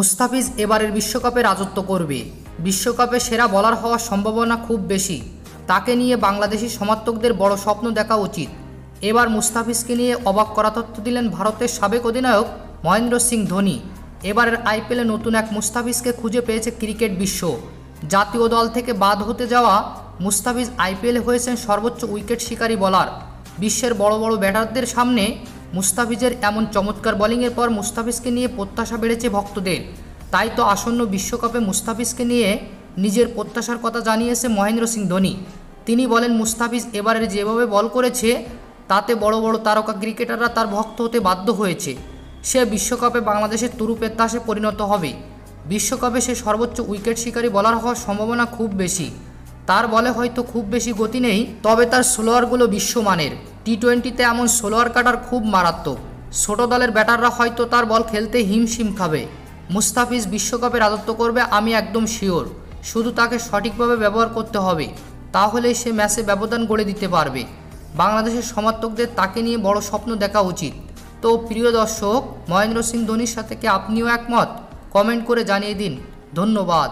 মুস্তাফিজ এবারের বিশ্বকাপে রাজত্ব করবে। বিশ্বকাপে সেরা বোলার হওয়ার সম্ভাবনা খুব বেশি। তাকে নিয়ে বাংলাদেশি সমর্থকদের বড় স্বপ্ন দেখা উচিত। এবার মুস্তাফিজকে নিয়ে অবাক করা তথ্য দিলেন ভারতের সাবেক অধিনায়ক মহেন্দ্র সিং ধোনি। এবারের আইপিএলে নতুন এক মুস্তাফিজকে খুঁজে পেয়েছে ক্রিকেট বিশ্ব। জাতীয় দল থেকে বাদ হতে যাওয়া মুস্তাফিজ আইপিএলে হয়েছেন সর্বোচ্চ উইকেট শিকারী বোলার। বিশ্বের বড় বড় ব্যাটারদের সামনে মুস্তাফিজের এমন চমৎকার বোলিংয়ের পর মুস্তাফিজকে নিয়ে প্রত্যাশা বেড়েছে ভক্তদের। তাই তো আসন্ন বিশ্বকাপে মুস্তাফিজকে নিয়ে নিজের প্রত্যাশার কথা জানিয়েছে মহেন্দ্র সিং ধোনি। তিনি বলেন, মুস্তাফিজ এবারের যেভাবে বল করেছে তাতে বড় বড় তারকা ক্রিকেটাররা তার ভক্ত হতে বাধ্য হয়েছে। সে বিশ্বকাপে বাংলাদেশের তুরুপের তাসে পরিণত হবে। বিশ্বকাপে সে সর্বোচ্চ উইকেট শিকারী বোলার হওয়ার সম্ভাবনা খুব বেশি। তার বলে হয়তো খুব বেশি গতি নেই, তবে তার স্লোয়ারগুলো বিশ্বমানের। টি-20তে এমন স্লোয়ার কাটার খুব মারাত্মক। ছোট দলের ব্যাটাররা হয়তো তার বল খেলতে হিমশিম খাবে। মুস্তাফিজ বিশ্বকাপে রাজত্ব করবে, আমি একদম শিওর। শুধু তাকে সঠিকভাবে ব্যবহার করতে হবে, তাহলেই সে ম্যাচে ব্যবধান গড়ে দিতে পারবে। বাংলাদেশের সমর্থকদের তাকে নিয়ে বড় স্বপ্ন দেখা উচিত। তো প্রিয় দর্শক, মহেন্দ্র সিং ধোনির সাথে কি আপনিও একমত? কমেন্ট করে জানিয়ে দিন। ধন্যবাদ।